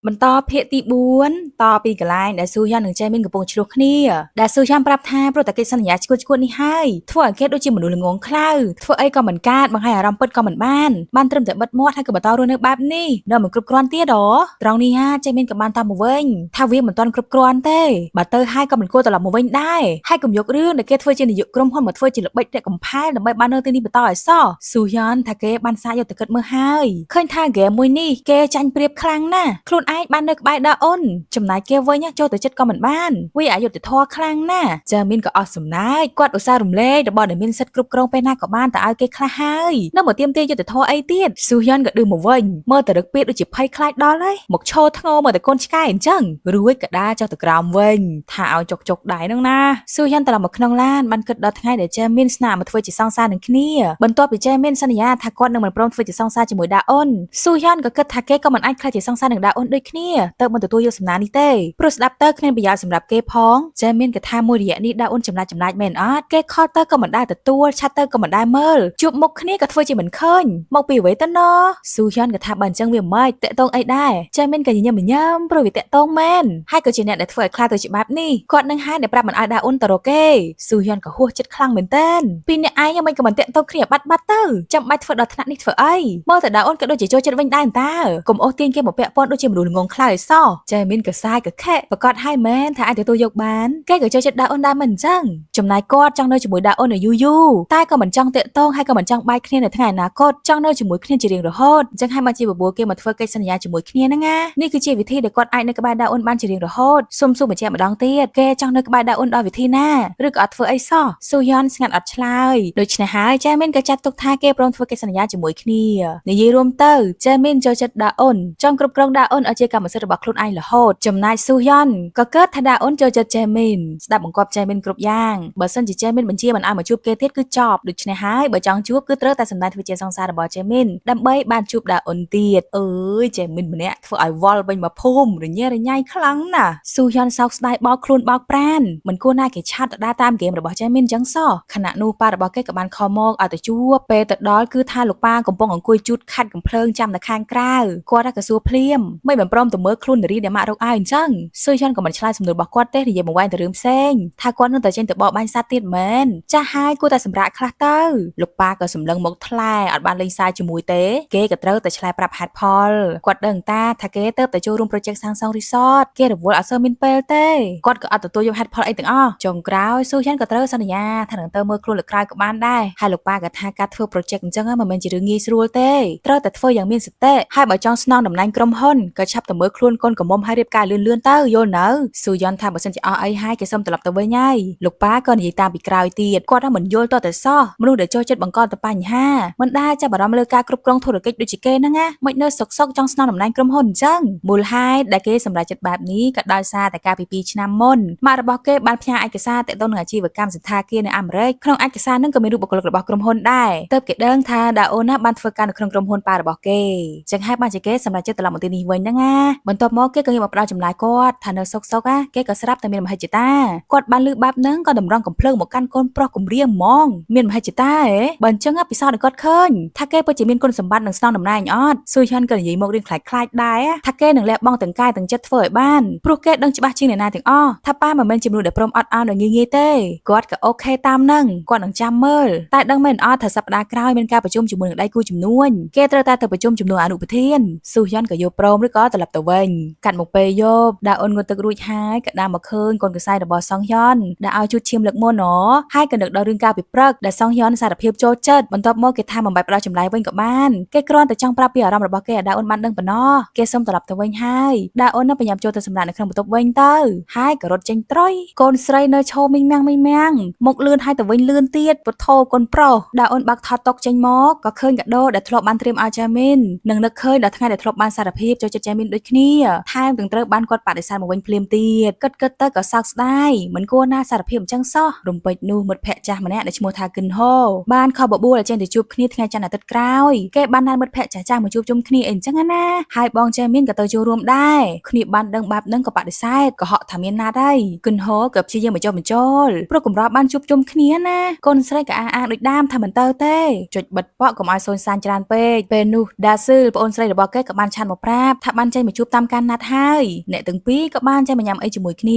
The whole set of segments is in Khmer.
បន្តភាគទី4តពីកន្លែងដែលស៊ូយ៉ាននិងចេមីនកំពុងឆ្លោះគ្នាដែលស៊ូយ៉ានប្រាប់ថាប្រតិកិច្ចសន្យាឈួតនេះហើយធ្វើឲ្យគេដូចជាមនុស្សល្ងងខ្លៅធ្វើអីក៏មិនកើតបង្ហាញអារម្មណ៍ពិតក៏មិនបានត្រឹមតែបិទមាត់ហើយក៏បន្តរស់នៅបែបនេះនៅមិនគ្រប់គ្រាន់ទៀតត្រង់នេះហាចេមីនក៏បានតាមមកវិញថាវាមិនទាន់គ្រប់គ្រាន់ទេបើទៅហើយក៏មិនគួរត្រឡប់មកវិញដែរហើយកុំយករឿងដែលគេធ្វើជានាយកក្រុមហ៊ុនមកធ្វើជាល្បិចអ្នកកំផែលដើម្បីបាននៅទីនេះបន្តឲ្យសោះស៊ូយ៉ានថាគេបានសាកយកទៅគិតមើលហើយឃើញថាហ្គេមមួយនេះគេចាញ់ប្រៀបខ្លាំងណាស់ខ្លួនឯងបាននៅក្បែរដាអូនចំណែកគេវិញចូលទៅចិត្តក៏មិនបានវាអយុត្តិធម៌ខ្លាំងណាស់ចាមីនក៏អស់សំណើចគាត់ឧស្សាហ៍រំលែករបស់ដែលមានសិទ្ធិគ្រប់គ្រងពេលណាក៏បានតែឲ្យគេខ្លះហើយនៅមកទៀមទាយុត្តិធម៌អីទៀតស៊ូយ៉ានក៏ឌឺមកវិញមើលទៅរឹកពីដូចជាភ័យខ្លាចដល់ហើយមកឈរធ្ងរមើលតែកូនឆ្កែអញ្ចឹងរួចក៏ដើរចុះទៅក្រោមវិញថាឲ្យចុកដៃហ្នឹងណាស៊ូយ៉ានត្រឡប់មកក្នុងឡានបានគិតដល់ថ្ងៃដែលចាមីនស្នាក់មកធ្វើជាសង្សារនឹងគ្នាបន្ទាប់ពីចាមីនសន្យាថាគាត់នឹងមិនព្រមធ្វើជាសង្សារជាមួយដាអូនស៊ូយ៉ានក៏គិតថាគេក៏មិនអាចខ្លាចជាសង្សារនឹងដាអូនដូចគ្នាទៅមិនទទួលយកសំណាងនេះទេព្រោះស្ដាប់ទៅគ្មានប្រយោជន៍សម្រាប់គេផងចាមានកថាមួយរយៈនេះដាអូនចំណាច់មែនអត់គេខលទៅក៏មិនដែរទទួលឆាត់ទៅក៏មិនដែរមើលជួបមុខគ្នាក៏ធ្វើជាមិនឃើញមកពីអ្វីទៅណស៊ូយ៉ានក៏ថាបើអញ្ចឹងវាមិនតាក់តងអីដែរចាមានក៏ញញឹមព្រោះវាតាក់តងមែនហើយក៏ជាអ្នកដែលធ្វើឲ្យខ្លាចទៅជាបែបនេះគាត់នឹងហើយដែលប្រាប់មិនឲ្យដាអូនទៅរកគេស៊ូយ៉ានក៏ហួសចិត្តខ្លាំងមែនទែនពីអ្នកឯងមិនក៏មិនតាក់តងគ្នាបាត់ទៅចាំបាច់ធ្វើដល់ថ្នាក់នេះធ្វើអីមើលតែដាអូនក៏ដូចជាចូលចិត្តវិញដែរតើកុំអូសទាញគេមកពាក់ព័ន្ធដូចជាមនុស្សល្ងងខ្លៅឲ្យសោះចាមានក៏សាយក៏ខែប្រកាសឲ្យមែនថាអាចទទួលយកបានគេក៏ចូលចិត្តដាអូនដែរមិនអញ្ចឹងចំណែកគាត់ចង់នៅជាមួយដាអូននៅយូរតែក៏មិនចង់តាក់ទងហើយក៏មិនចង់បែកគ្នានៅថ្ងៃអនាគតចង់នៅជាមួយគ្នាជារៀងរហូតអញ្ចឹងហើយមកជាបបួលគេមកធ្វើកិច្ចសន្យាជាមួយគ្នាហ្នឹងណានេះគឺជាវិធីដែលគាត់អាចនៅក្បែរដាអូនបានជារៀងរហូតសុំបញ្ជាក់ម្ដងទៀតគេចង់នៅក្បែរដាអូនដោយវិធីណាឬក៏អត់ធ្វើអីសោះស៊ូយ៉នស្ងាត់អត់ឆ្លើយដូច្នេះហើយចាមីនក៏ចាត់ទុកថាគេព្រមធ្វើកិច្ចសន្យាជាមួយគ្នានិយាយរួមទៅចាមីនចូលចិត្តដាអូនចង់គ្រប់គ្រងដាអូនឲ្យជាកម្មសិទ្ធិរបស់ខ្លួនឯងរហូតចំណែកស៊ូយ៉នក៏កើតថាដាអូនចូលចិត្តចាមីនស្ដាប់បង្គាប់ចាមីនគ្រប់យ៉ាងបើសិនជាចាមីនបញ្ជាមិនឲ្យមកជួបគេទៀតគឺចប់ដូច្នេះហើយបើចង់ជួបគឺត្រូវតែសម្ដែងធ្វើជាសង្សាររបស់ចាមីនដើម្បីបានជួបដាអូនទៀតអើយចាមីនម្នាក់ធ្វើឲ្យវល់វិញមកភូមិរញ៉េរញ៉ៃខ្លាំងណាស់ស៊ូយ៉នសោកស្ដាយបោកខ្លួនបោកប្រានមិនគួរណាគេឆាត់ទៅដើរតាមហ្គេមរបស់ចាមីនអញ្ចឹងសោះខណៈនោះប៉ារបស់គេក៏បានខលមកឲ្យទៅជួបពេលទៅដល់គឺថាលោកប៉ាកំពុងអង្គុយជូតខាត់កំភ្លើងចាំនៅខាងក្រៅគាត់ក៏សួរភ្លាមមិនព្រមទៅមើលខ្លួននារីដែលម៉ាក់រកឲ្យអញ្ចឹងស៊ូយ៉នក៏មិនឆ្លើយសំណួររបស់គាត់ទេនិយាយមកវែងទៅរឿងផ្សេងថាគាត់នឹងទៅចេញទៅបកបាញ់សត្វទៀតមែនចាស់ហើយគួរតែសម្រាកខ្លះទៅលោកប៉ាក៏សម្លឹងមកថ្លែអត់បានលេងសើចជាមួយទេគេក៏ត្រូវតែឆ្លើយប្រាប់ហេតុផលគាត់ដឹងថាគេទៅតែចូលរួម project សាងសង់ resort គេរវល់អត់សូវមានពេលទេគាត់ក៏អត់ទទួលយកហេតុផលអីទាំងអស់ចុងក្រោយស៊ូយ៉ានក៏ត្រូវសន្យាថានឹងទៅមើលខ្លួនលើក្រោយក៏បានដែរហើយលោកប៉ាក៏ថាការធ្វើ project អញ្ចឹងមិនមែនជារឿងងាយស្រួលទេត្រូវតែធ្វើយ៉ាងមានសតិហើយបើចង់ស្នងតំណែងក្រុមហ៊ុនក៏ឆាប់ទៅមើលខ្លួនកូនកំមុំហើយរៀបការលឿនទៅយល់នៅស៊ូយ៉ានថាបើសិនជាអស់អីហើយគេសុំត្រឡប់ទៅវិញហើយលោកប៉ាក៏និយាយតាមពីក្រោយទៀតគាត់មិនយល់តតែសោះមនុស្សដែលចូលចិត្តបង្កទៅបញ្ហាមិនដែលចាប់អារម្មណ៍លើការគ្រប់គ្រងធុរកិច្ចដូចជាគេហ្នឹងណាមិននៅសុកចង់ស្នងតំណែងក្រុមហ៊ុនអញ្ចឹងមូលហេតុដែលគេសម្រេចចិត្តបែបនេះក៏ដោយសារតែការពី2ឆ្នាំមុនម៉ាក់របស់គេបានផ្ញើឯកសារទាក់ទងនឹងអាជីវកម្មសន្តាគារនៅអាមេរិកក្នុងឯកសារហ្នឹងក៏មានរូបបុគ្គលិករបស់ក្រុមហ៊ុនដែរទើបគេដឹងថាដាអូនណាបានធ្វើការនៅក្នុងក្រុមហ៊ុនប៉ារបស់គេចឹងហើយបានជាគេសម្រេចចិត្តត្រឡប់មកទីនេះវិញហ្នឹងណាបន្ទាប់មកគេក៏ងាកមកផ្ដោតចម្លើយគាត់ថានៅសុកគេក៏ស្រាប់តែមានមហិច្ឆតាគាត់បានលឺបែបហ្នឹងក៏តម្រង់កំភ្លើងមកកាន់កូនប្រុសគំរាមហ្មងមានមហិច្ឆតាហ៎បើអញ្ចឹងពិសោធន៍ឲ្យគាត់ឃើញថាគេពិតជាមានគុណសម្បត្តិនឹងស្នងតំណែងអត់ស៊ុយហ៊ុនក៏និយាយមករៀងខ្លាចដែរថាគេនឹងលះបង់ទាំងកាយទាំងចិត្តធ្វើឲ្យបានព្រោះគេដឹងច្បាស់ជាងអ្នកណាទាំងអស់ថាប៉ាមិនមែនជាមនុស្សដែលព្រមអត់ឱនដោយងាយទេគាត់ក៏អូខេតាមនឹងគាត់នឹងចាំមើលតែដឹងមែនអត់ថាសប្តាហ៍ក្រោយមានការប្រជុំជាមួយនឹងដៃគូជំនួញគេត្រូវតែទៅប្រជុំជំនួសអនុប្រធានស៊ូយ៉ានក៏យកព្រមឬក៏ត្រឡប់ទៅវិញកាត់មកពេលយប់ដាអូនងត់ទឹករួចហើយក៏ដើរមកឃើញកូនកសែរបស់សងយ៉នដែលឲ្យជូតឈាមលើកមុនហើយក៏នឹកដល់រឿងការពីព្រឹកដែលសងយ៉នសារភាពចូលចិត្តបន្ទាប់មកគេថាមិនបាច់ផ្ដោតចម្លើយវិញក៏បានគេគ្រាន់តែចង់ប្រាប់ពីអារម្មណ៍របស់គេឲ្យដាអូនបានដឹងប៉ុណ្ណោះគេសុំត្រឡប់ទៅវិញហើយដាអូននឹងបញ្ញាប់ចូលទៅសម្រាប់នៅក្នុងបន្ទប់វិញទៅហើយក៏រត់ចេញត្រុយកូនស្រីនៅឈរមីងមាំងមកលឿនហើយទៅវិញលឿនទៀតពធកូនប្រុសដាអូនបាក់ថតតុកចេញមកក៏ឃើញកាដូដែលធ្លាប់បានត្រៀមឲ្យចាមីននឹងនឹកឃើញដល់ថ្ងៃដែលធ្លាប់បានសារភាពចូលចិត្តចាមីនដូចគ្នាថែមទាំងត្រូវបានគាត់បដិសេធមកវិញភ្លាមទៀតគិតទៅក៏សោកស្ដាយមិនគួរណាសារភាពអញ្ចឹងសោះរំពេចនោះមិត្តភក្តិចាស់ម្នាក់ដែលឈ្មោះថាគិនហូបានខកបបួលឲ្យចេញទៅជួបគ្នាថ្ងៃច័ន្ទអាទិត្យក្រោយគេបានណាត់មិត្តភក្តិចាស់មកជួបជុំគ្នាអីអញ្ចឹងណាហើយបងចាមីនក៏ទៅចូលរួមដែរគ្នាបានដឹងបែបហ្នឹងក៏បដិសេធក៏ហក់ថាមានណាត់ហើយគិនហូក៏ព្យាយាមបញ្ចុះបញ្ចូលព្រោះកម្របានជួបជុំគ្នាណាកូនស្រីក៏អាងដូចដើមថាមិនទៅទេចុចបិទប៉កកុំឲ្យសូនសានច្រើនពេកពេលនោះដាស៊ឺលប្អូនស្រីរបស់គេក៏បានឆានមកប្រាប់ថាបាន ចេញមកជួបតាមការណាត់ហើយអ្នកទាំងពីរក៏បានចេញមកញ៉ាំអីជាមួយគ្ន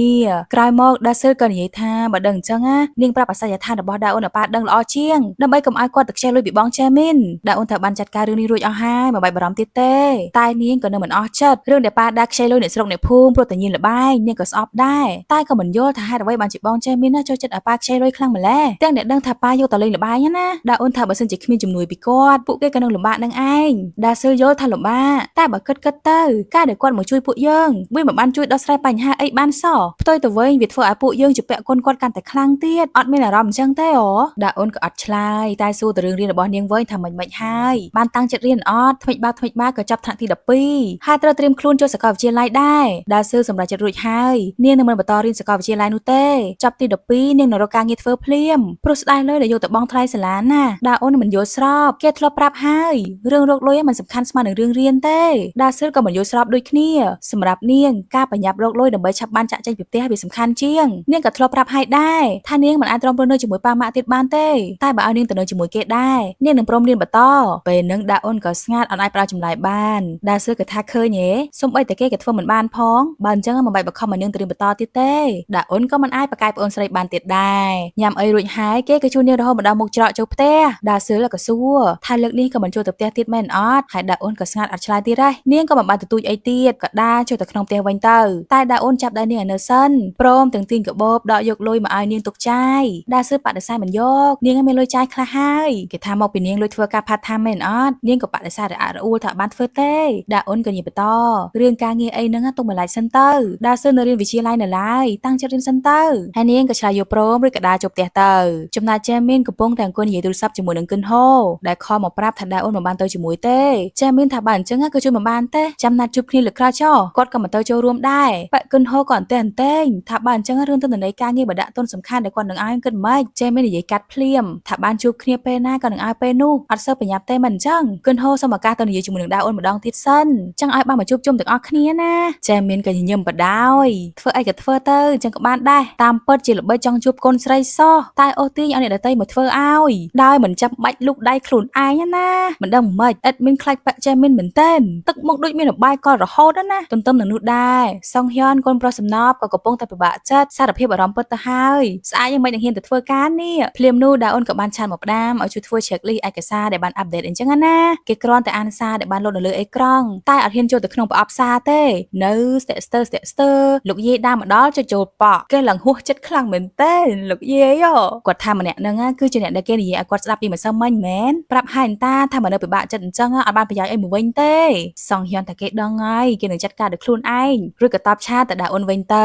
ាក្រោយមកដាស៊ឺក៏និយាយថាបើដឹងអញ្ចឹងណានាងប្រាប់អាសយដ្ឋានរបស់ដាអូនឲ្យប៉ាដឹងល្អជាងដើម្បីកុំឲ្យគាត់ទៅខ្ចីលុយពីបងចេមីនដាអូនត្រូវបានចាត់ការរឿងនេះរួចអស់ហើយមិនបាច់បារម្ភទៀតទេតែនាងក៏នៅមិនអស់ចិត្តរឿងដែលប៉ាដាខ្ចីលុយអ្នកស្រុកអ្នកភូមិព្រោះតែញៀនលបាយនាងក៏ស្អប់ដែរតែក៏មិនយល់ថាហេតុអ្វីបានជាបងចេមីនណាចូលចិត្តឲ្យប៉ាខ្ចីលុយខ្លាំងម្ល៉េះទាំងអ្នកដឹងថាប៉ាយកទៅលេងលបាយណាដាអូនថាបើសិនជាគ្មានជំនួយពីគាត់ពួកគេក៏នឹងលំបាកនឹងឯងដាស៊ឺយល់ថាលំបាកតែបើគិតទៅការដែលគាត់មកជួយពួកយើងវាមិនបានជួយដោះស្រាយបញ្ហាអីបានសោះផ្ទុយទៅវិញវាធ្វើឲ្យពួកយើងជាពាក់គុណគាត់កាន់តែខ្លាំងទៀតអត់មានអារម្មណ៍អញ្ចឹងទេអូដាអូនក៏អត់ឆ្លើយតែសួរទៅរឿងរៀនរបស់នាងវិញថាមិនហើយបានតាំងចិត្តរៀនអត់ថ្មិចបាក៏ចាប់ថ្នាក់ទី12ហើយត្រូវត្រៀមខ្លួនចូលសាកលវិទ្យាល័យដែរដាស៊ឺសម្រាប់ចិត្តរួចហើយនាងនឹងមិនបន្តរៀនសាកលវិទ្យាល័យនោះទេចាប់ទី12នាងនឹងរកការងារធ្វើភ្លាមព្រោះស្ដាយលុយដែលយកទៅបង់ថ្លៃសាលាណាដាអូនមិនយល់ស្របគេធ្លាប់ប្រាប់ហើយរឿងរកលុយមិនសំខាន់ស្មើនឹងរឿងរៀនទេដាស៊ឺក៏មិនយល់ស្របដូចគ្នាសម្រាប់នាងការប្រញាប់រកលុយដើម្បីឆាប់បានចាក់ចេញពីផ្ទះវាសំខាន់ជាងនាងក៏ធ្លាប់ប្រាប់ហើយដែរថានាងមិនអាចទ្រាំព្រមនៅជាមួយប៉ាម៉ាក់ទៀតបានទេតែបើឲ្យនាងទៅនៅជាមួយគេដែរនាងនឹងព្រមរៀនបន្តពេលនឹងដាអូនក៏ស្ងាត់អត់អាចផ្ដល់ចម្លើយបានដាស៊ឺក៏ថាឃើញហេសូម្បីតែគេក៏ធ្វើមិនបានផងបើអញ្ចឹងមិនបាច់បង្ខំឲ្យនាងទៅរៀនបន្តទៀតទេដាអូនក៏មិនអាចប្រកែកប្អូនស្រីបានទៀតដែរញ៉ាំអីរួចហើយគេក៏ជួលនាងរហូតមកដល់មុខច្រកចូលផ្ទះដាស៊ឺក៏សួរថាលើកនេះក៏មិនចូលទៅផ្ទះទៀតមែនអត់ហើយដាអូនក៏ស្ងាត់អត់ឆ្លើយទៀតដែរនាងក៏មិនបានទទូចអីទៀតក៏ដើរចូលទៅក្នុងផ្ទះវិញទៅតែដាអូនចាប់ដៃនាងឲ្យនៅសិនព្រមទាំងទាញកាបូបដកយកលុយមកឲ្យនាងទុកចាយដាស៊ឺបដិសេធមិនយកនាងឲ្យមានលុយចាយខ្លះហើយគេថាមកពីនាងលុយធ្វើការ part time មែនអត់នាងក៏បដិសេធរអាក់រអួលថាបានធ្វើទេដាអូនក៏និយាយបន្តរឿងការងារអីហ្នឹងទុកមួយឡែកសិនទៅដាស៊ឺនៅរៀនវិទ្យាល័យនៅឡើយតាំងចិត្តរៀនសិនទៅហើយនាងក៏ឆ្លើយយកព្រមឬក៏ដើរចូលផ្ទះទៅចំណែកចេមីនកំពុងតែអង្គុយនិយាយទូរស័ព្ទជាមួយនឹងគិនហូដែលខលមកប្រាប់ថាដាអូនមិនបានទៅជាមួយទេចេមីនថាបើអញ្ចឹងក៏ជួយមិនបានទេចាំណាត់ជួបគ្នាលើកក្រោយចុះគាត់ក៏មិនទៅចូលរួមដែរប៉គិនហូក៏អន្ទែងថាបើអញ្ចឹងរឿងទិន្នន័យការងារបដាក់ទុនសំខាន់ដែលគាត់នឹងឲ្យគិតមិនចេមីននិយាយកាត់ភ្លាមថាបានជួបគ្នាពេលណាក៏នឹងឲ្យពេលនោះអត់សូវប្រញាប់ទេមិនអញ្ចឹងគិនហូសូមឱកាសទៅនិយាយជាមួយនឹងដាអូនម្ដងទៀតសិនចឹងឲ្យបានមកជួបជុំទាំងអស់គ្នាណាចេមីនក៏ញញឹមបដោយធ្វើអីក៏ធ្វើទៅអញ្ចឹងក៏បានដែរតាមពិតជាល្បីចង់ជួបកូនស្រីសោះតែអូសទាញឲ្យអ្នកដទៃមកធ្វើឲ្យដោយមិនចាប់បាច់លូកដៃខ្លួនឯងណាមិនដឹងមិនអិតមានខ្លាចប៉ចេមីនមែនតើទឹកមុខដូចមានរបាយកលរហូតណាទន្ទឹមនឹងនោះដែរសងហ៊្យនកូនប្រុសសំណប់ក៏កំពុងតែពិបាកចិត្តសារភាពអារម្មណ៍ពិតទៅហើយស្អាតយ៉ាងមិននឹងហ៊ានទៅធ្វើការនេះភ្លាមនោះដាអូនក៏បានឆានមកផ្ដាំឲ្យជួយធ្វើ checklist ឯកសារដែលបានអាប់ដេតអញ្ចឹងណាគេគ្រាន់តែអានសារដែលបានលោតនៅលើអេក្រង់តែអត់ហ៊ានចូលទៅក្នុងប្រអប់សារទេនៅស្ទាក់ស្ទើលោកយាយដើរមកដល់ចូលប៉ក់គេឡើងហួសចិត្តខ្លាំងមែនទេលោកយាយគាត់ថាម្នាក់ហ្នឹងគឺជាអ្នកដែលគេនិយាយឲ្យគាត់ស្ដាប់ពីម្សិលមិញមែនប្រាប់ហើយតាថាមនុស្សពិបាកចិត្តអញ្ចឹងអត់បានប្រយោជន៍អីមួយវិញទេសងហ៊្យនតែគេដឹងហើយគេនឹងចាត់ការដោយខ្លួនឯងឬក៏តបឆាទៅដាក់អូនវិញទ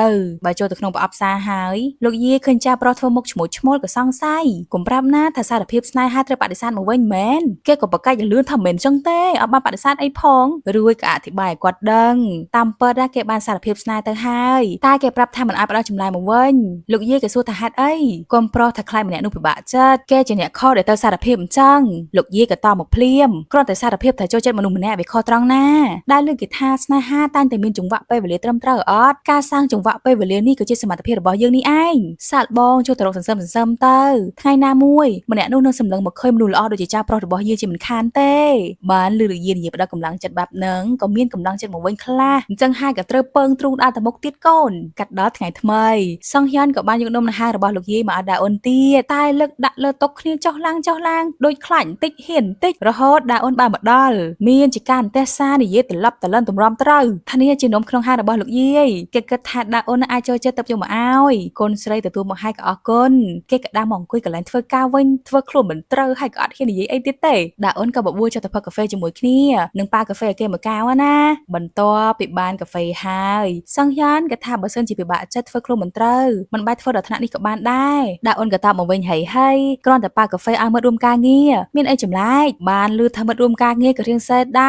ៅបើចូលទៅក្នុងប្រអប់សារហើយលោកយាយឃើញចាប្រុសធ្វើមុខឈ្មោះឈ្មោលក៏សង្ស័យកុំប្រាប់ណាថាសារភាពស្នេហាត្រូវបដិសេធមកវិញមែនគេក៏ប្រកាច់ឲ្យលឿនថាមិនអញ្ចឹងទេអត់បានបដិសេធអីផងរួយក៏អធិប្បាយឲ្យគាត់ដឹងតាមពិតគេបានសារភាពស្នេហ៍ទៅហើយតែគេប្រាប់ថាមិនអាចផ្ដល់ចម្លើយមកវិញលោកយាយក៏សួរថាហេតុអីកូនប្រុសថាខ្លាចម្នាក់នោះពិបាកចិត្តគេជាអ្នកខុសដែលទៅសារភាពអញ្ចឹងលោកយាយក៏តបមកភ្លាមគ្រាន់តែសារភាពថាចូលចិត្តមនុស្សម្នាក់វាខុសត្រង់ណាដែលលើកគេថាស្នេហាតែងតែមានចង្វាក់ពេលវេលាត្រឹមត្រូវអត់ការសាងចង្វាក់ពេលវេលានេះក៏ជាសមត្ថភាពរបស់យើងនេះឯងសាកបងចូលទៅរកសន្សឹមទៅថ្ងៃណាមួយម្នាក់នោះនឹងសម្លឹងមកឃើញមនុស្សល្អដូចជាចាស់ប្រុសរបស់យើងជាមិនខានទេបានលឺលោកយាយនិយាយផ្ដល់កម្លាំងចិត្តបែបហ្នឹងក៏មានកម្លាំងចិត្តមកវិញខ្លះអញ្ចឹងហើយក៏ត្រូវពើងទ្រូងដល់ទៅមុខទៀតកូនកាត់ដល់ថ្ងៃថ្មីសងហ៊្យនក៏បានយកនំអាហាររបស់លោកយាយមកឲ្យដាអូនទៀតតែលើកដាក់លើតុគ្នាចុះឡើងដូចខ្លាចបន្តិចហ៊ានបន្តិចរហូតដាអូនបានមកដល់មានជាការអន្តេះសារនិយាយត្រឡប់ត្រលិនទម្រាំត្រូវថានេះជានំក្នុងហាររបស់លោកយាយគេគិតថាដាអូនអាចចូលចិត្តទៅយកមកឲ្យកូនស្រីទទួលមកឲ្យក៏អរគុណគេក៏ដើរមកអង្គុយកន្លែងធ្វើការវិញធ្វើខ្លួនមិនត្រូវហើយក៏អត់ហ៊ាននិយាយអីទៀតទេដាអូនក៏បបួលចុះទៅផឹកកាហ្វេជាមួយគ្នានឹងប៉ាកាហ្វេឲ្យគេមួយកែវណាបន្ទាប់ពីបានកាហ្វេហើយសង្ហ៊្យនក៏ថាបើសិនជាពិបាកចិត្តធ្វើខ្លួនមិនត្រូវមិនបាច់ធ្វើដល់ថ្នាក់នេះក៏បានដែរដាអូនក៏តបមកវិញហីគ្រាន់តែប៉ាកាហ្វេឲ្យមិត្តរួមការងារមានអីចម្លែកបានលឺថាមិត្តរួមការងារក៏រៀងសេដែ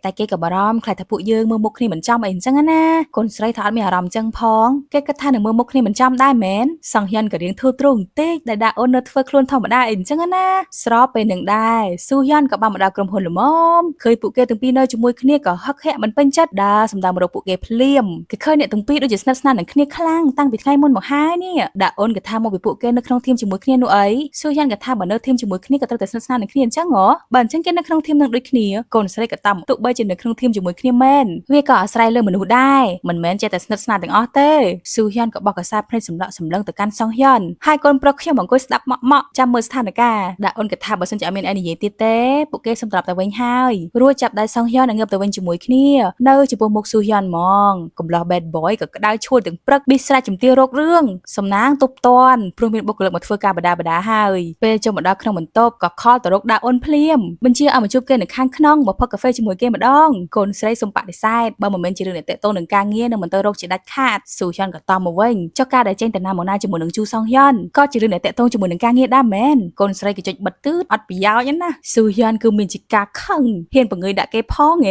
រតែគេក៏បារម្ភខ្លាចថាពួកយើងមើលមុខគ្នាមិនចំអីអញ្ចឹងណាកូនស្រីថាអត់មានអារម្មណ៍អញ្ចឹងផងគេគិតថានឹងមើលមុខគ្នាមិនចំដែរមែនសង្ហ៊្យនក៏រៀងធូរទ្រូងបន្តិចដែលដាអូននៅធ្វើខ្លួនធម្មតាអីអញ្ចឹងណាស្របពេលនឹងដែរស៊ូហ៊្យនក៏បានមកដល់ក្រុមហ៊ុនល្មមឃើញពួកគេទាំងពីរនៅជាមួយគ្នាក៏ហឹកហាក់មិនពេញចិត្តដើរសម្ដៅមករកពួកគេភ្លាមគេឃើញអ្នកទាំងពីរដូចជាស្និទ្ធស្នាលនឹងគ្នាខ្លាំងតាំងពីថ្ងៃមុនមកហើយនេះដាអូនក៏ថាមកពីពួកគេនៅក្នុងធីមជាមួយគ្នានោះអីស៊ូហ៊្យនក៏ថាបើនៅធីមជាមួយគ្នាក៏ត្រូវតែស្និទ្ធស្នាលនឹងគ្នាអញ្ចឹងហ៎បើអញ្ចឹងគេនៅក្នុងធីមនឹងដូចគ្នាកូនស្រីក៏តាមទោះបីជានៅក្នុងធីមជាមួយគ្នាមែ นវាក៏អាស្រ័យលើមនុស្សដែរមិនមែនចេះតែស្និទ្ធស្នាលទាំងអស់ទេស៊ូហ៊ុនក៏បោះកសាភ្នែកសម្លក់សម្លឹងទៅកាន់សុងហ៊ុនហើយកូនប្រុសខ្ញុំអង្គុយស្ដាប់ម៉ក់ចាំមើលស្ថានភាពដាក់អូនក៏ថាបើសិនជាអត់មានអីនិយាយទៀតទេពួកគេសម្រាប់ទៅវិញហើយរួចចាប់ដៃសុងហ៊ុនឲ្យងើបទៅវិញជាមួយគ្នានៅចំពោះមុខស៊ូហ៊ុនហ្មងកំឡោះ bad boy ក៏ក្តៅឈួលទាំងព្រឹកប៊ីស្រែជំទាវរករឿងសំណាងទប់តាន់ព្រោះមានបុគ្គលិកមកធ្វើការបដាបដាហើយពេលចូលមកដល់ក្នុងបន្ទប់ក៏ខលទៅរកដាក់អូនភ្លាមបញ្ជាឲ្យមកជួបគេនៅខាងក្នុងមកផឹកកាហ្វេជាមួយគេម្ដងកូនស្រីសុំបដិសេធបើមិនមែនជារឿងអ្នកតេតូននឹងការងារនឹងមិនទៅរកជាដាច់ខាតស៊ូហ៊ុនក៏តបមកវិញចុះការដែលចេញទៅណាមកណាជាមួយនឹងជូសុងហ៊ុនក៏ជារឿងអ្នកតេតូនជាមួយនឹងការងារដែរមែនកូនស្រីក៏ចុចបិទទឺតអត់ប្រយោជន៍ណាស៊ូហ៊ុនគឺមានជាការខឹងហ៊ានបង្ងើយដាក់គេផងហេ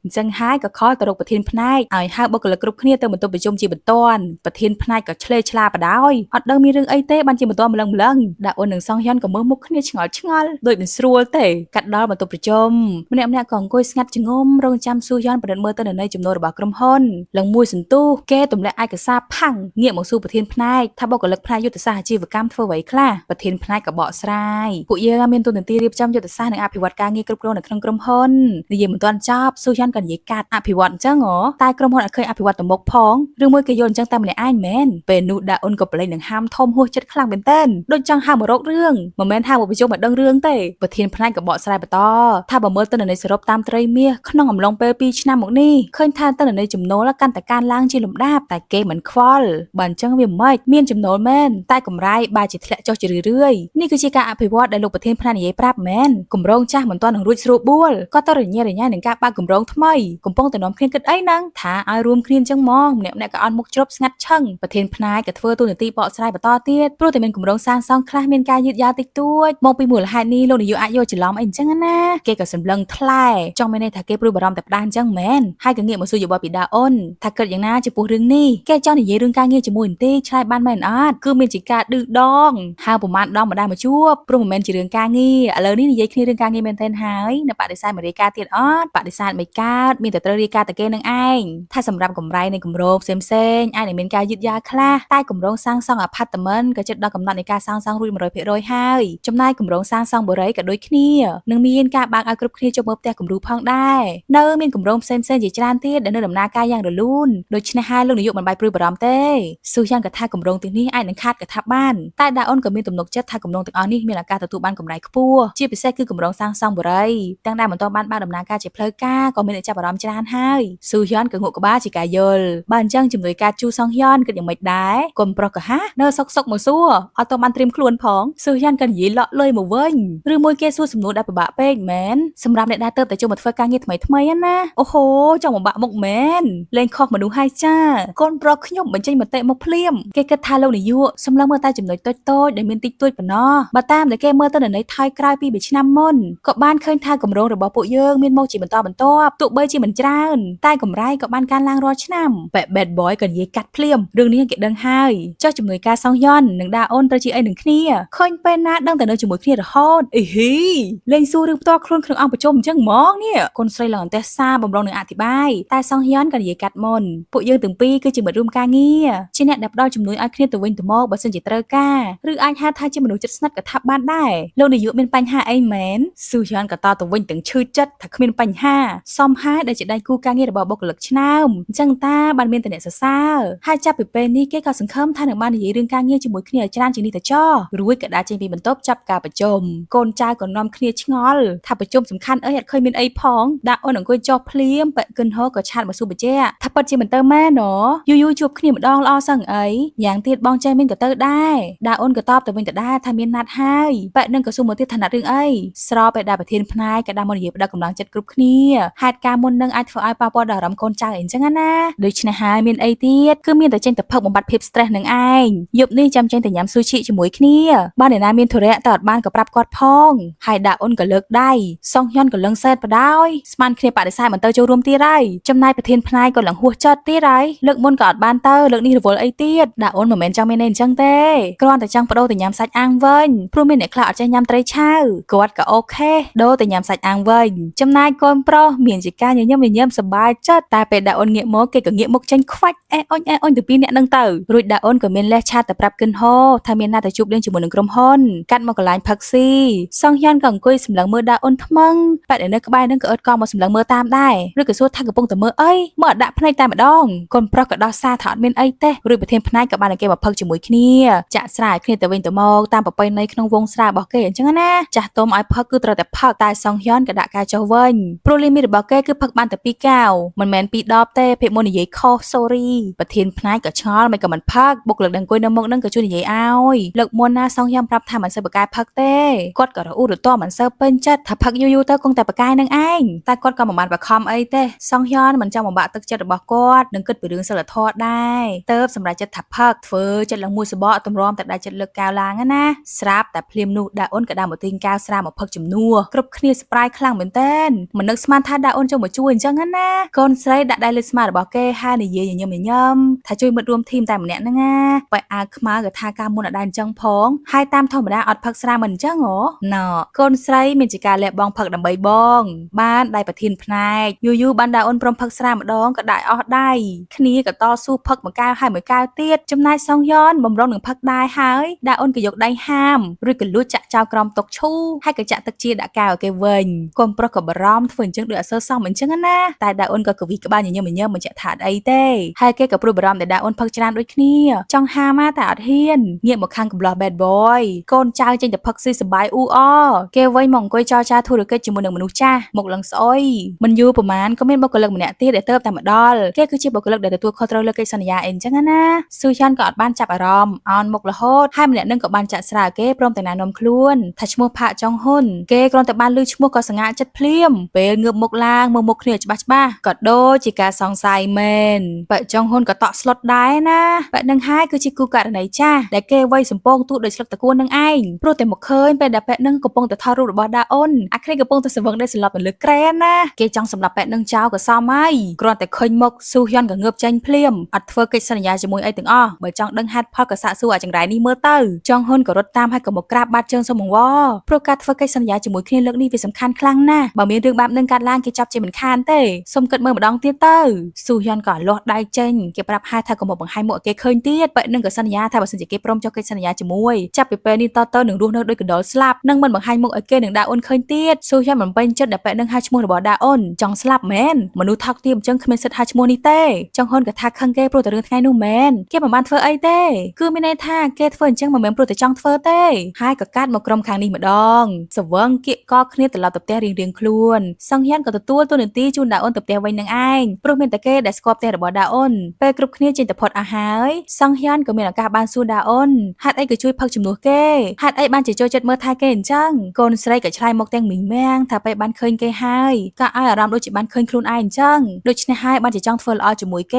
អញ្ចឹងហើយក៏ខលទៅរកប្រធានផ្នែកឲ្យហៅបុគ្គលិកគ្រប់គ្នាទៅបន្ទប់ប្រជុំជាបន្ទាន់ប្រធានផ្នែកក៏ឆ្លេឆ្លាបដោយអត់ដឹងមានរឿងអីទេបានជាបន្ទាន់ម្លឹងដាក់អូននឹងសុងហ៊ុនក៏មើលមុខគ្នាឆ្ងល់ដូចមិនស្រួលទេកាត់ដល់បន្ទប់ប្រជុំម្នាក់ក៏អង្គុយស្ងាត់ជ្ងុំរងចាំស៊ូហ៊ុនប្រឌិតមើលទៅនៅនៃចំណូលរបស់ក្រុមហ៊ុនឡើងមួយសន្ទុះគេទម្លាក់ឯកសារផាំងងាកមកសួរប្រធានផ្នែកថាបុគ្គលិកផ្នែកយុទ្ធសាស្ត្រអាជីវកម្មធ្វើអ្វីខ្លះប្រធានផ្នែកក៏បកស្រាយពួកយើងមានទូនាទីរៀបចំយុទ្ធសាស្ត្រនិងអភិវឌ្ឍការងារគ្រប់គ្រងនៅក្នុងក្រុមហ៊ុននិយាយមិនទាន់ចប់ស៊ូហ៊ុនក៏និយាយកាត់អភិវឌ្ឍអញ្ចឹងតែក្រុមហ៊ុនអត់ឃើញអភិវឌ្ឍទៅមុខផងឬមួយគេយល់អញ្ចឹងតែម្នាក់ឯងមែនពេលនោះដាក់អូនក៏ប្រឡែងនឹងហាមធំហួសចិត្តខ្លាំងមែនទែនដូចចង់ហៅមករករឿងមិនមែនហៅមកប្រជុំមកដឹងរឿងទេប្រធានផ្នែកក៏បកស្រាយបន្តថាបើមើលទិន្នន័យសរុបតាមត្រីមាសក្នុងអំឡុងពេល2ឆ្នាំមកនេះឃើញថាទិន្នន័យចំណូលកាន់តែកើនឡើងជាលំដាប់តែគេមិនខ្វល់បើអញ្ចឹងវាមិនមានចំណូលមែនតែកម្រៃបែរជាធ្លាក់ចុះជារឿយៗនេះគឺជាការអភិវឌ្ឍដែលលោកប្រធានផ្នែកនិយាយប្រាប់មែនគម្រោងចាស់មិនទាន់នឹងរួចស្រួលបួលក៏ទៅរញ៉េរញ៉ៃនឹងការបើកគម្រោងថ្មីកំពុងតែនាំគ្នាគិតអីហ្នឹងថាឲ្យរួមគ្នាអញ្ចឹងហ្មងម្នាក់ក៏អន់មុខជ្រប់ស្ងាត់ឈឹងប្រធានផ្នែកក៏ធ្វើទូនាទីបកស្រាយបន្តទៀតព្រោះតែមានគម្រោងសាងសង់ខ្លះមានការយឺតយ៉ាវតិចតួចមកពីមូលហេតុនេះលោកនាយកអាចយកច្រឡំអីអញ្ចឹងណាគេក៏សម្លឹងថ្លែចង់មានន័យថាគេព្រួយបារម្ភតែផ្ដាស់អញ្ចឹងមែនហើយក៏ងាកមកសួរយោបល់ពីដាអូនថាគិតយ៉ាងណាចំពោះរឿងនេះគេចង់និយាយរឿងការងារជាមួយបន្តិចឆ្លើយបានមែនអត់គឺមានជាការឌឺដងហៅប្រមាណដងម្ដងមកជួបព្រោះមិនមែនជារឿងការងារឥឡូវនេះនិយាយគ្នារឿងការងារមែនទែនហើយនៅបដិសេធមករាយការណ៍ទៀតអត់បដិសេធមិនកើតមានតែត្រូវរាយការណ៍តែគេនឹងឯងថាសម្រាប់កម្រៃនៃគម្រោងផ្សេងអាចនឹងមានការយឺតយ៉ាវខ្លះតែគម្រោងសាងសង់អាផាតមិនក៏ជិតដល់កំណត់នៃការសាងសង់រួច 100% ហើយចំណាយគម្រោងសាងសង់បុរីក៏ដូចគ្នានឹងមានការបើកឲ្យគ្រប់គ្នាចូលមើលផ្ទះគំរូផងដែរនៅមានគម្រោងផ្សេងជាច្រើនទៀតដែលនៅដំណើរការយ៉ាងរលូនដូច្នេះហើយលោកនាយកមិនបាច់ព្រួយបារម្ភទេស៊ូយ៉ាងក៏ថាគម្រោងទាំងនេះអាចនឹងខាតក៏ថាបានតែដាអូនក៏មានទំនុកចិត្តថាគម្រោងទាំងអស់នេះមានឱកាសទទួលបានកម្រៃខ្ពស់ជាពិសេសគឺគម្រោងសាងសង់បុរីទាំងដែលមិនទាន់បានបើកដំណើរការជាផ្លូវការក៏មានអ្នកចាប់អារម្មណ៍ច្រើនហើយស៊ូយ៉ាងក៏ងក់ក្បាលជាការយល់បើអញ្ចឹងជំនួយការជូសងហ៊ុនគិតយ៉ាងម៉េចដែរកូនប្រុសក៏ហានៅសុកមកសួរអត់ទៅបានត្រៀមខ្លួនផងស៊ូយ៉ាងក៏និយាយលក់លុយមកវិញឬមួយគេសួរសំណួរដែលពិបាកពេកមែនសម្រាប់អ្នកដែលទៅតែចូលមកធ្វើការងារថ្មីណាអូហូចង់បំបាក់មុខមែនលេងខុសមនុស្សហើយចាកូនប្រុសខ្ញុំបញ្ចេញមតិមកភ្លាមគេគិតថាលោកនាយកសម្លឹងមើលតែចំណុចតូចដែលមានតិចតួចប៉ុណ្ណោះបើតាមដែលគេមើលទៅនៅនៃថយក្រោយពី2ឆ្នាំមុនក៏បានឃើញថាគម្រោងរបស់ពួកយើងមានមកជាបន្តបន្ទាប់ទោះបីជាមិនច្រើនតែកម្រៃក៏បានកើនឡើងរាល់ឆ្នាំបែប bad boy ក៏និយាយកាត់ភ្លាមរឿងនេះគេដឹងហើយចុះជំនួយការសងយ៉ននិងដាអូនត្រូវជាអីនឹងគ្នាឃើញពេលណាដឹងតែនៅជាមួយគ្នារហូតអីហ៊ីលេងសួររឿងផ្ទាល់ខ្លួនក្នុងអង្គប្រជុំអញ្ចឹងហ្មងនេះកូនស្រីឡើងអន្តេសាបំរុងនឹងអធិប្បាយតែសងហ៊ុនក៏និយាយកាត់មុនពួកយើងទាំងពីរគឺជាមិត្តរួមការងារជាអ្នកដែលផ្ដល់ជំនួយឲ្យគ្នាទៅវិញទៅមកបើសិនជាត្រូវការឬអាចហៅថាជាមនុស្សជិតស្និទ្ធក៏ថាបានដែរលោកនាយកមានបញ្ហាអីមែនស៊ូហ៊ុនក៏តទៅវិញទាំងឈឺចិត្តថាគ្មានបញ្ហាសមហើយដែលជាដៃគូការងាររបស់បុគ្គលិកឆ្នើមអញ្ចឹងតាបានមានតែអ្នកសរសើរហើយចាប់ពីពេលនេះគេក៏សង្ឃឹមថានឹងបាននិយាយរឿងការងារជាមួយគ្នាឲ្យច្រើនជាងនេះទៅចោះរួចក៏ដើរចេញពីបន្ទប់ចាប់ការប្រជុំកូនចៅក៏នាំគ្នាឆ្ងល់ថាប្រជុំសំខាន់អីអត់ឃើញមានអីផងដាក់អូនអង្គុយចុះភ្លាមប៉ិនគិនហោក៏ឆាតមកសួរបញ្ជាក់ថាពិតជាមិនទៅម៉ែណយូជួបគ្នាម្ដងល្អសឹងអីយ៉ាងទៀតបងចេះមានក៏ទៅដែរដាក់អូនក៏តបទៅវិញទៅដែរថាមានណាត់ហើយប៉ិននឹងក៏សួរមកទៀតថាណាត់រឿងអីស្របពេលដែលប្រធានផ្នែកក៏ដាក់មកនិយាយផ្ដល់កម្លាំងចិត្តគ្រប់គ្នាហេតុការមុននឹងអាចធ្វើឲ្យប៉ះពាល់ដល់អារម្មណ៍កូនចៅអីអញ្ចឹងណាដូច្នេះហើយមានអីទៀតគឺមានតែចេញទៅផឹកបំបត្តិភាព stress នឹងឯងយប់នេះចាំចេញទៅញ៉ាំស៊ូឈីជាមួយគ្នាបើអ្នកណាមានធុរៈតែអត់បានក៏ប្រាប់គាត់ផងហើយដាក់អូនក៏លើកដៃសងហ៊ុនក៏លឹងសែតបដ ដោយស្មានគ្នាបដិសេធមិនទៅចូលរួមទៀតហើយចំណាយប្រធានផ្នែកក៏ឡើងហួសចិត្តទៀតហើយលើកមុនក៏អត់បានទៅលើកនេះរវល់អីទៀតដាក់អូនមិនមែនចង់មានអីអញ្ចឹងទេគ្រាន់តែចង់បដូរទៅញ៉ាំសាច់អាំងវិញព្រោះមានអ្នកខ្លះអត់ចេះញ៉ាំត្រីឆៅគាត់ក៏អូខេដូរទៅញ៉ាំសាច់អាំងវិញចំណាយកូនប្រុសមានជាការញញឹមសប្បាយចិត្តតែពេលដាក់អូនងាកមកគេក៏ងាកមុខចេញខ្វាច់អេអុញទៅពីអ្នកនឹងទៅរួចដាក់អូនក៏មានលេសឆាតទៅប្រាប់គិនហូថាមានណាទៅជួបលេងជាមួយនឹងក្រុមហ៊ុនកាត់មកកន្លែងផឹកស៊ីសងហ៊ានក៏អង្គុយសម្លឹងមើលដាក់អូនថ្មឹងប៉ែតនៅក្បែរនឹងក៏អត់កង់មកសម្លឹងមើលតាមដែរ ឬក៏សួរថាកំពុងតែមើលអីមកដាក់ភ្នែកតែម្ដងកូនប្រុសក៏ដោះសារថាអត់មានអីទេរួចប្រធានផ្នែកក៏បានឲ្យគេមកផឹកជាមួយគ្នាចាក់ស្រាយគ្នាទៅវិញទៅមកតាមប្រពៃណីក្នុងវងស្រារបស់គេអញ្ចឹងណាចាស់ទុំឲ្យផឹកគឺត្រូវតែផឹកតែសងហ៊ុនក៏ដាក់កែវចុះវិញព្រោះលីមីតរបស់គេគឺផឹកបានតែ2កែវមិនមែន2ដបទេភាគមុននិយាយខុស sorry ប្រធានផ្នែកក៏ឆ្ងល់មិនក៏មិនផឹកបុគ្គលិកដែលអង្គុយនៅមុខនឹងក៏ជួយនិយាយឲ្យលើកមុនណាសងហ៊ុនប្រាប់ថាមិនសូវបកកែផឹកទេគាត់ក៏រអ៊ូរទាំមិនសូវពេញចិត្តថាផឹកយូរទៅគង់តែបកកែនឹងឯងតែគាត់ក៏មិនបានបខំអីទេសងហ៊ុនមិនចង់បំបាក់ទឹកចិត្តរបស់គាត់នឹងគិតពីរឿងសិលធម៌ដែរទៅសម្រាប់ចិត្តថាផឹកធ្វើចិត្តឡើងមួយសបកទម្រាំតែដៃចិត្តលើកកែវឡើងណាស្រាប់តែភ្លាមនោះដាអូនក៏ដើរមកទិញកែវស្រាមកផឹកជំនួសគ្រប់គ្នាស្ប្រាយខ្លាំងមែនទែនមិននឹកស្មានថាដាអូនចូលមកជួយអញ្ចឹងណាកូនស្រីដាក់ដៃលើស្មារបស់គេហើយនិយាយញញឹមថាជួយមិត្តរួមធីមតែម្នាក់ហ្នឹងណាបើអាវខ្មៅក៏ថាការមុនអត់ដែរអញ្ចឹងផងហើយតាមធម្មតាអត់ផឹកស្រាមិនអញ្ចឹងហ៎ណ៎កូនស្រីមានជាការលះបង់ផឹកដើម្បីបងបានដៃប្រធានផ្នែកយូរបានដាអូនព្រមផឹកស្រាម្ដងក៏ដាក់អស់ដៃគ្នាក៏តស៊ូផឹកមួយកែវហើយមួយកែវទៀតចំណាយសងយ៉នបំរុងនឹងផឹកដែរហើយដាអូនក៏យកដៃហាមរួចក៏លួចចាក់ចោលក្រោមតុឈូហើយក៏ចាក់ទឹកជាដាក់កែវឲ្យគេវិញកូនប្រុសក៏បារម្ភធ្វើអញ្ចឹងដូចអត់សើសមអញ្ចឹងណាតែដាអូនក៏កវីក្បាលញញឹមមិនចាក់ថាអីទេហើយគេក៏ព្រួយបារម្ភដែលដាអូនផឹកច្រើនដូចគ្នាចង់ហាមតែអត់ហ៊ានងាកមកខាងកំឡោះ bad boy កូនចៅចេញទៅផឹកស៊ីសបាយអ៊ូអគេវិញមកអង្គុយចរចាធុរកិច្ចជាមួយនឹងមនុស្សចាស់មកឡើងស្អុយមិនយូរប្រហែលក៏មានបុគ្គលិកម្នាក់ទៀតដែលទៅតែមកដល់គេគឺជាបុគ្គលិកដែលទទួលខុសត្រូវលើកិច្ចសន្យាអីអញ្ចឹងណាស៊ូហ៊ានក៏អត់បានចាប់អារម្មណ៍អោនមុខរហូតហើយម្នាក់នឹងក៏បានចាក់ស្រាគេព្រមទាំងណែនាំខ្លួនថាឈ្មោះផាកចុងហ៊ុនគេគ្រាន់តែបានឮឈ្មោះក៏សង្ហាចិត្តភ្លាមពេលងើបមុខឡើងមើលមុខគ្នាច្បាស់ក៏ដូចជាការសង្ស័យមែនប៉ាចុងហ៊ុនក៏តក់ស្លុតដែរណាប៉ានឹងហើយគឺជាគូករណីចាស់ដែលគេវាយសំពងទូដោយស្លឹកតកួននឹងឯងព្រោះតែមកឃើញពេលដែលប៉ានឹងកំពុងតែថតរូបរបស់ដាអូនអាគ្រីកំពុងតែសង្វឹងដែលសន្លប់នៅលើក្រែនណាគេចង់សម្លាប់ប៉ានឹងចោលក៏សមហើយគ្រាន់តែឃើញមុខស៊ូហ៊ុនក៏ងើបចេញភ្លាមអត់ធ្វើកិច្ចសន្យាជាមួយអីទាំងអស់បើចង់ដឹងហេតុផលក៏សាកសួរអាចង្រៃនេះមើលទៅចុងហ៊ុនក៏រត់តាមហើយក៏មកក្រាបបាតជើងសុំអង្វរព្រោះការធ្វើកិច្ចសន្យាជាមួយគ្នាលើកនេះវាសំខាន់ខ្លាំងណាស់បើមានរឿងបែបនឹងកើតឡើងគេចាប់ជាមិនខានទេសុំគិតមើលម្ដងទៀតទៅស៊ូហ៊ុនក៏លាស់ដៃចេញគេប្រាប់ហៅថាកុំមកបង្ហាញមុខឲ្យគេឃើញទៀតប៉ិនឹងក៏សន្យាថាបើសិនជាគេព្រមចុះកិច្ចសន្យាជាមួយចាប់ពីពេលនេះតទៅនឹងរស់នៅដូចកណ្ដុរស្លាប់នឹងមិនបង្ហាញមុខឲ្យគេនឹងដាអូនឃើញទៀតស៊ូហ៊ុនមិនពេញចិត្តដែលប៉ិនឹងហៅឈ្មោះរបស់ដាអូនចង់ស្លាប់មែនមនុស្សថោកទាបអញ្ចឹងគ្មានសិទ្ធិហៅឈ្មោះនេះទេចុងហ៊ុនក៏ថាខឹងគេព្រោះតែរឿងថ្ងៃនោះមែនគេមិនបានធ្វើអីទេគឺមានន័យថាគេធ្វើអញ្ចឹងមិនមែនព្រោះតែចង់ធ្វើទេហើយក៏កាត់មកក្រុមខាងនេះម្ដងសវឹងគៀកកគ្នាត្រឡប់ទៅផ្ទះរៀងៗខ្លួនសង្ហ៊ានក៏ទទួលតួនាទីជូនដាអូនទៅផ្ទះវិញនឹងឯងព្រោះមានតែគេដែលស្គាល់ផ្ទះរបស់ដាអូនពេលគ្រប់គ្នាចេញទៅផុតអាហារសង្ហ៊ានក៏មានឱកាសបានសួរដាអូនហេតុអីក៏ជួយផឹកជំនួសគេហេតុអីបានជាចូលចិត្តមើលថែគេអញ្ចឹងកូនស្រីក៏ឆ្លើយមកទាំងមីងមាំងថាពេលបានឃើញគេហើយក៏ឲ្យអារម្មណ៍ដូចជាបានឃើញខ្លួនឯងអញ្ចឹងដូច្នេះហើយបានជាចង់ធ្វើល្អជាមួយគ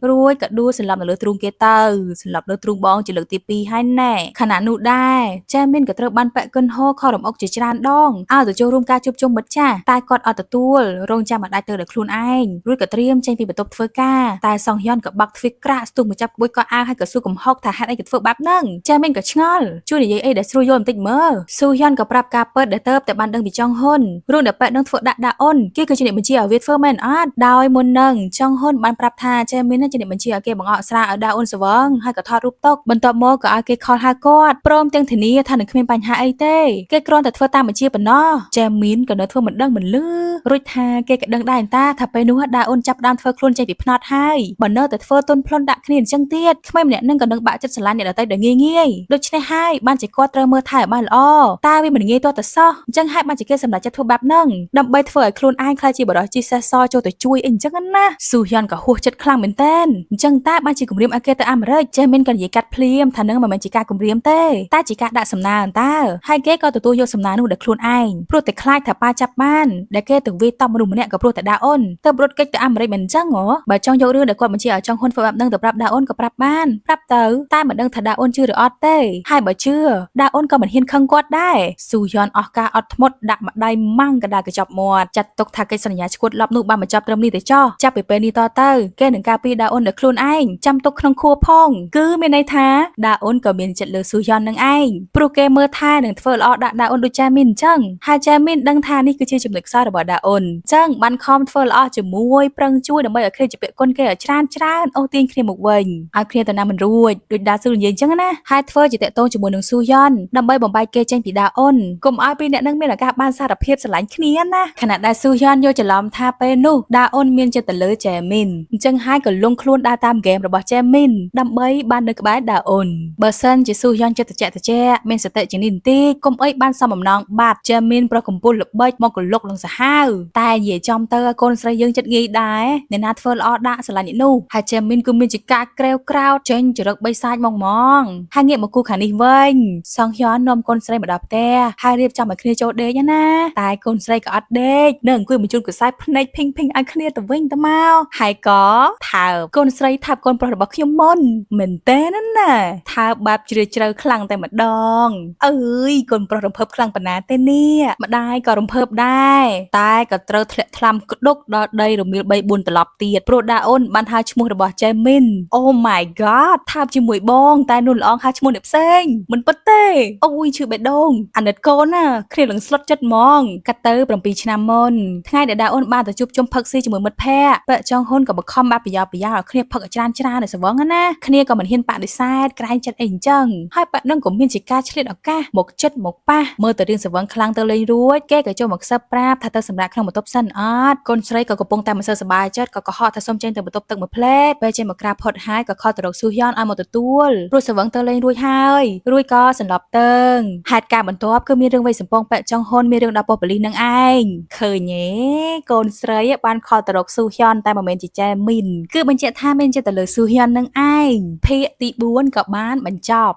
េរួចក៏ដួលសន្លប់នៅលើទ្រូងគេទៅសន្លប់លើទ្រូងបងជាលើកទី2ហើយណែខណៈនោះដែរចាមីនក៏ត្រូវបានប៉ាក់កិនហូខរំអុកជាច្រើនដងឲ្យទៅចូលរួមការជួបជុំមិត្តចាស់តែគាត់អត់ទទួលរងចាំឲ្យដាច់ទៅដោយខ្លួនឯងរួចក៏ត្រៀមចេញពីបន្ទប់ធ្វើការតែសងហ៊ុនក៏បាក់ទ្វារក្រាក់ស្ទុះមកចាប់ក្បួយក៏អាវហើយក៏សួរកំហុកថាហេតុអីក៏ធ្វើបែបហ្នឹងចាមីនក៏ឆ្ងល់ជួយនិយាយអីដែលស្រួលយល់បន្តិចមើលស៊ូហ៊ុនក៏ប្រាប់ការពិតដែលទៅតែបានដឹងពីចុងហ៊ុនរឿងដែលប៉ាក់នឹងធ្វើដាក់ដាអូនគេគឺជាអ្នកបញ្ជាឲ្យវាធ្វើមែនអត់ដោយមុននឹងចុងហ៊ុនបានប្រាប់ថាចាមីនជាអ្នកបញ្ជាឲ្យគេបង្អកស្រាឲ្យដាអូនស្វឹងហើយក៏ថតរូបទុកបន្ទាប់មកក៏ឲ្យគេខលហៅគាត់ព្រមទាំងធានាថានឹងគ្មានបញ្ហាអីទេគេគ្រាន់តែធ្វើតាមបញ្ជាប៉ុណ្ណោះចាមីនក៏នៅធ្វើមិនដឹងមិនលឺរួចថាគេក៏ដឹងដែរតាថាពេលនោះដាអូនចាប់ដើមធ្វើខ្លួនចេញពីភ្នត់ហើយបើនៅតែធ្វើទុនផ្លន់ដាក់គ្នាអញ្ចឹងទៀតក្មេងម្នាក់នឹងក៏នឹងបាក់ចិត្តស្រឡាញ់អ្នកដទៃដោយងាយដូច្នេះហើយបានជាគាត់ត្រូវមើលថែឲ្យបានល្អតែវាមិនងាយទាល់តែសោះអញ្ចឹងហើយបានជាគេសម្រេចចិត្តធ្វើបែបហ្នឹងដើម្បីធ្វើឲ្យខ្លួនឯងខ្លាចជាបរិសុទ្ធជីសេះសចូលទៅជួយអីអញ្ចឹងណាស៊ូហ៊ុនក៏ហួសចិត្តខ្លាំងមែនតើអញ្ចឹងតាបានជាគម្រាមឲ្យគេទៅអាមេរិកចេះមានក៏និយាយកាត់ភ្លាមថានឹងមិនមែនជាការគម្រាមទេតែជាការដាក់សំណើតើហើយគេក៏ទទួលយកសំណើនោះដោយខ្លួនឯងព្រោះតែខ្លាចថាប៉ាចាប់បានដែលគេទៅវាយតប់មនុស្សម្នាក់ក៏ព្រោះតែដាអូនទៅរត់គេចទៅអាមេរិកមិនអញ្ចឹងហ៎បើចង់យករឿងដែលគាត់បញ្ជាឲ្យចង់ហ៊ុនធ្វើបែបហ្នឹងទៅប្រាប់ដាអូនក៏ប្រាប់បានប្រាប់ទៅតែមិនដឹងថាដាអូនជឿឬអត់ទេហើយបើជឿដាអូនក៏មិនហ៊ានខឹងគាត់ដែរស៊ូយ៉នអស់ការអត់ធ្មត់ដាក់ម្ដាយម៉ាំងកដាលកញ្ចប់មាត់ចាត់ទុកថាកិច្ចសន្យាឈួតឡប់នោះបានបញ្ចប់ត្រឹមនេះទេចោះចាប់ពីពេលនេះតទៅគេនឹងការពារដាអូនដោយខ្លួនឯងចាំទុកក្នុងខួរផងគឺមានន័យថាដាអូនក៏មានចិត្តលើស៊ូយ៉ននឹងឯងព្រោះគេមើលថែនឹងធ្វើល្អដាក់ដាអូនដូចចាមីនអញ្ចឹងហើយចាមីនដឹងថានេះគឺជាចំណុចខ្សោយរបស់ដាអូនអញ្ចឹងបានខំធ្វើល្អជាមួយប្រឹងជួយដើម្បីឲ្យគ្នាជាពាក្យគុណគេឲ្យច្រើនអូសទាញគ្នាមកវិញឲ្យគ្នាទៅណាមិនរួចដូចដាស៊ូនិយាយអញ្ចឹងណាហើយធ្វើជាតាក់ទងជាមួយនឹងស៊ូយ៉នដើម្បីបំបែកគេចេញពីដាអូនកុំឲ្យពីអ្នកនឹងមានឱកាសបានសារភាពស្រឡាញ់គ្នាណាខណៈដែលស៊ូយ៉នយកច្រឡំ ថាពេលនោះដាអូនមានចិត្តទៅលើចែមីនអញ្ចឹងហើយក៏លងខ្លួនដើរតាមហ្គេមរបស់ចែមីនដើម្បីបាននៅក្បែរដាអូនបើសិនជាស៊ូយ៉នចិត្តត្រជាក់ត្រជាក់មានសតិជានិន្ទាកុំអីបានសំបំណងបាត់ចែមីនប្រុសកំពូលល្បិចមកកលុកនឹងសាហាវតែនិយាយចំទៅកូនស្រីយើងចិត្តងាយដែរអ្នកណាធ្វើល្អដាក់ស្រឡាញ់នេះនោះហើយចែមីនគឺមានជាការក្រេវក្រោតចេញចរិតបីសាច់ហ្មងហើយងាកមកគូខាងនេះវិញសងយ៉ននាំកូនស្រីមកដល់ផ្ទះហើយរៀបចំឲ្យគ្នាចូលដេកណាតែកូនស្រីក៏អត់ដេកនៅអង្គុយបញ្ជូនកខ្សែភ្នែកភីងភីងឲ្យគ្នាទៅវិញទៅមកហើយក៏ថើបកូនស្រីថើបកូនប្រុសរបស់ខ្ញុំមុនមែនទេណាថើបបែបជ្រាលជ្រៅខ្លាំងតែម្ដងអើយកូនប្រុសរំភើបខ្លាំងប៉ុណ្ណាទេនេះម្ដាយក៏រំភើបដែរតែក៏ត្រូវធ្លាក់ថ្លាំក្ដុកដល់ដីរមៀល3 4ត្រឡប់ទៀតព្រោះដាអូនបានហៅឈ្មោះរបស់ចែមីន Oh my god ថើបជាមួយបងតែនួនល្អងហៅឈ្មោះអ្នកផ្សេងមិនពិតទេអូយឈឺបេះដូងអាណិតកូនណាគ្រានឹងស្លុតចិត្តហ្មងកាត់ទៅ7ឆ្នាំមុនថ្ងៃដែលដាអូនបានទៅជួបជុំផឹកស៊ីជាមួយមិត្តភ័ក្តិពាក់ចុងហ៊ុនក៏បខំបាត់ប្រយោលឲ្យគ្នាផឹកឲ្យច្រើននៅស្វឹងណាគ្នាក៏មិនហ៊ានបដិសេធក្រែងចិត្តអីអញ្ចឹងហើយប៉ាក់នឹងក៏មានជាការឆ្លៀតឱកាសមកចិត្តមកប៉ះមើលទៅរឿងស្វឹងខ្លាំងទៅលេងរួចគេក៏ចូលមកខ្សឹបប្រាប់ថាទៅសម្រាប់ក្នុងបន្ទប់សិនអត់កូនស្រីក៏កំពុងតែមិនសូវសប្បាយចិត្តក៏កុហកថាសុំចេញទៅបន្ទប់ទឹកមួយផ្លែតពេលចេញមកក្រាបផុតហើយក៏ខលទៅរកស៊ូយ៉នឲ្យមកទទួលព្រោះស្វឹងទៅលេងរួចហើយរួចក៏សន្លប់ទៅហេតុការបន្ទាប់គឺមានរឿងវ័យសំពងពាក់ចុងហ៊ុនមានរឿងដល់ប៉ុស្តិ៍ប៉ូលីសនឹងឯងឃើញទេកូនស្រីបានខលទៅរកស៊ូយ៉នតែមិនមែនជាចែមីនគឺបញ្ជាក់ថាមានចិត្តទៅលើស៊ូយ៉ននឹងឯងភាគទី4ក៏បានបញ្ចប់